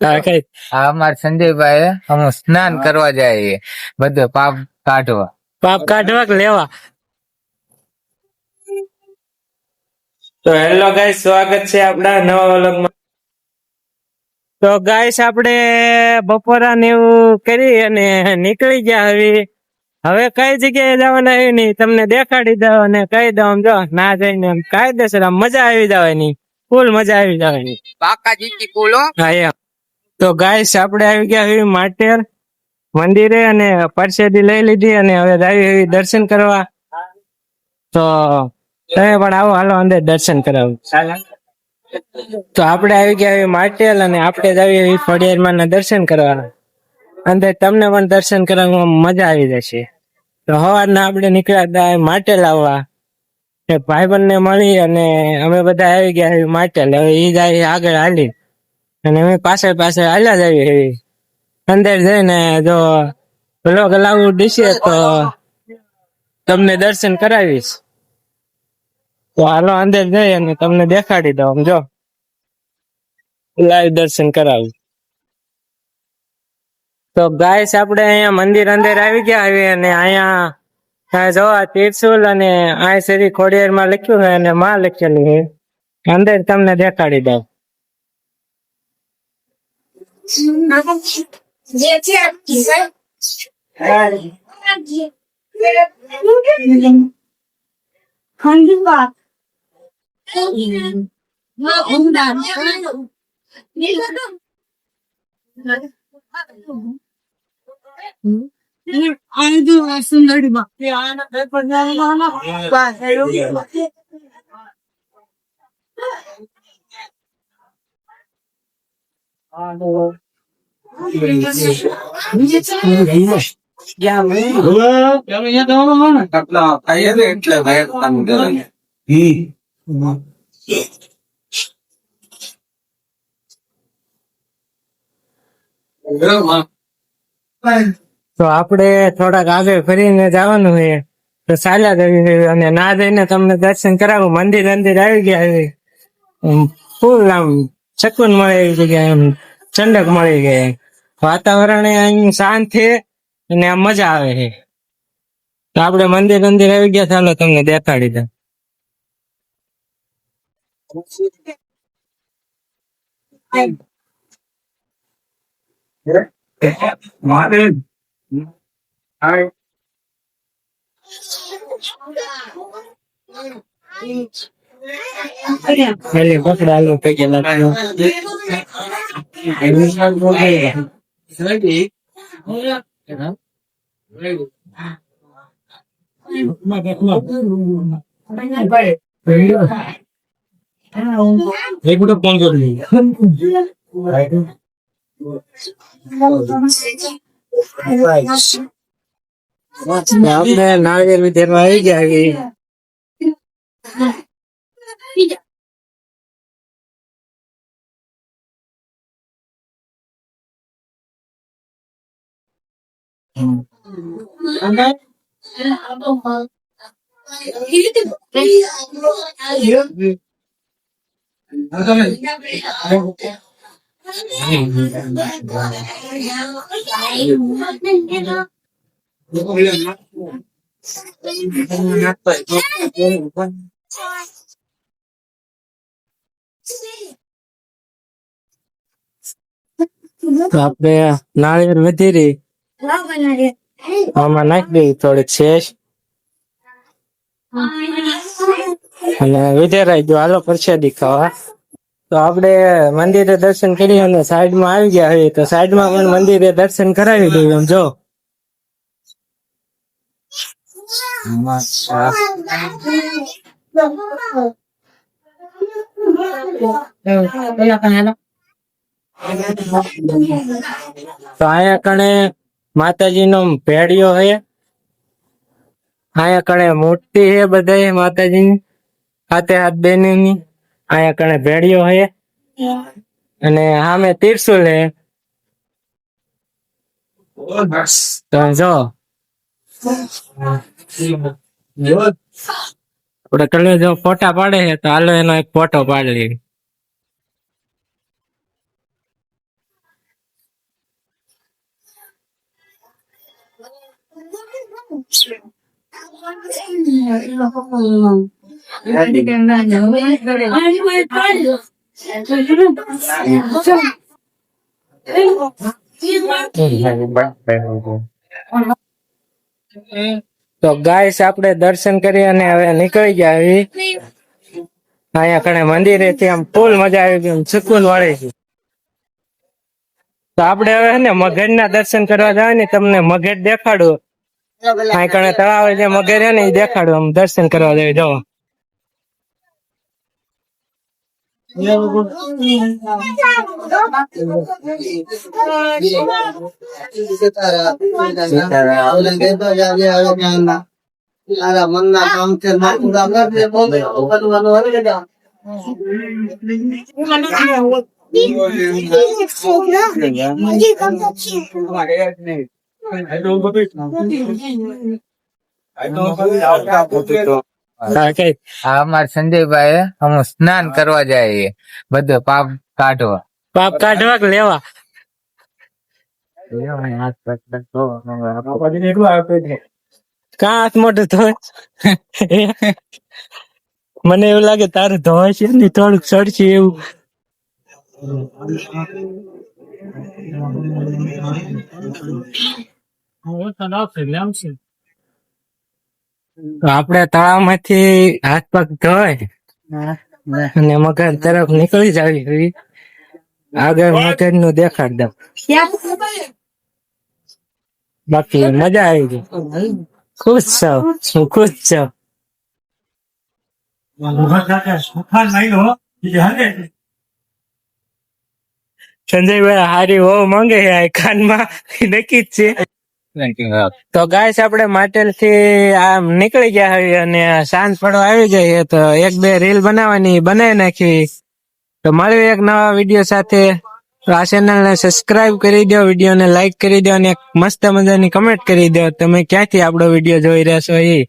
કઈ આ અમાર સંજયભાઈ અમે સ્નાન કરવા જઈએ બધે પાપ કાઢવા. પાપ કાઢવા કે લેવા? તો હેલો ગાઈસ, સ્વાગત છે આપણા નવા વ્લોગમાં. તો ગાઈસ આપણે બપોરા ને એવું કરી અને નીકળી ગયા. હવે કઈ જગ્યાએ જવાના આવી નહીં તમને દેખાડી દઉં અને કહી દઉં. જો ના જઈને કાયદેસર મજા આવી જવાની, ફૂલ મજા આવી જવાની. પાકા જીતી કુલો. હા એમ. તો ગાઈસ આપણે આવી ગયા માટેર મંદિરે અને પરસેદી લઈ લીધી અને હવે આવી દર્શન કરવા. તો તમે પણ આવો, હાલો અંદર દર્શન કરાવું. તો આપણે આવી ગયા માટેલ અને આપણે જ આવી ખોડિયારમાં ના દર્શન કરવાના. અંદર તમને પણ દર્શન કરવામાં મજા આવી જશે. તો સવારના આપણે નીકળ્યા હતા માટેલ આવવા. ભાઈબંધ ને મળી અને અમે બધા આવી ગયા માટેલ. હવે એ જાય આગળ હાલી અને અમે પાછળ પાછળ હાલ્યા જ આવી. અંદર જઈને જો બ્લોગ લાવવું દિશે તો તમને દર્શન કરાવીશ. તો હાલો અંદર જઈ અને તમને દેખાડી દઉં. જો લાઈવ દર્શન કરાવું. તો ગાઈસ આપણે અહીંયા મંદિર અંદર આવી ગયા અને અહીંયા જો આ ત્રિશુલ અને આ શ્રી ખોડિયાર માં લખ્યું છે અને માં લખેલું છે. અંદર તમને દેખાડી દઉં. તો આપણે થોડાક આગળ ફરીને જવાનું છે. તો ચાલ્યા જઈએ અને ના જઈને તમને દર્શન કરાવું. મંદિર અંદર આવી ગયા. ફૂલ આમ શકૂન મળે એવી જગ્યાએ, એમ ઠંડક મળી ગઈ. વાતાવરણ અહીં શાંત છે અને આમ મજા આવે છે. તો આપણે મંદિર અંદર આવી ગયા. ચાલો તમને દેખાડી દઉં. પેલી પકડાયેલું પૈકી એક મિનિટ ફોન કરી આપણે નાળિયેર વિદ્યામાં આવી ગયા. તો આપણે નાળિયેર વધી રહી આમાં નાખી દઈ થોડીક શેષ અને વિધેરાઈ દો. હાલો પ્રસાદી ખાવા. તો આપણે મંદિરે દર્શન કરી અને સાઈડમાં આવી ગયા હોય તો સાઈડમાં પણ મંદિરે દર્શન કરાવી દઈએ. એમ જો તો અહીંયા કણે માતાજી નો ભેડિયો હે. અહીંયા કણે મૂર્તિ હે બધા માતાજીની હાથે હાથ બેની. અહીંયા કણે ભેડિયો હે અને સામે ત્રિશુલ હે. તો જો આપણે કલે જો ફોટા પાડે છે તો હાલો એનો એક ફોટો પાડી લઈએ. તો ગાઈસ આપણે દર્શન કરી અને હવે નીકળી ગયા હવે અહીંયા કણે મંદિરે થી આમ ફૂલ મજા આવી ગઈ, સુકૂન વાળી છે. તો આપણે હવે છે ને મગર ના દર્શન કરવા જાય ને તમને મગર દેખાડું. અહીં કણે તળાવે જે મગર છે ને એ દેખાડું, આમ દર્શન કરવા જાય જવા. મનના કામ છે આ અમારા સંજયભાઈ અમે સ્નાન કરવા જઈએ, બધું પાપ કાઢવા. પાપ કાઢવા કે લેવા? કા હાથ મોટું ધોય? મને એવું લાગે તારું ધોય છે ને થોડુંક સડશે એવું. તો આપણે તળાવમાંથી હાથ પગ ધોય અને મગર તરફ નીકળી જાવી. આગળ મગર નું દેખાડ દઉં. બાકી મજા આવી ગઈ. ખુશ છો? હું ખુશ છું. સંજયભાઈ હારી બહુ માંગે છે કાનમાં, નક્કી જ છે. તો ગાઈસ આપણે માટેલ થી આમ નીકળી ગયા હવે અને સાંજ પડવા આવી ગઈ તો એક બે રીલ બનાવવાની બનાવી નાખી. તો મળીએ એક નવા વિડીયો સાથે. તો આ ચેનલ ને સબસ્ક્રાઇબ કરી દો, વિડીયો ને લાઈક કરી દો અને એક મસ્ત મજાની કમેન્ટ કરી દો તમે ક્યાંથી આપણો વિડીયો જોઈ રહ્યા છો એ.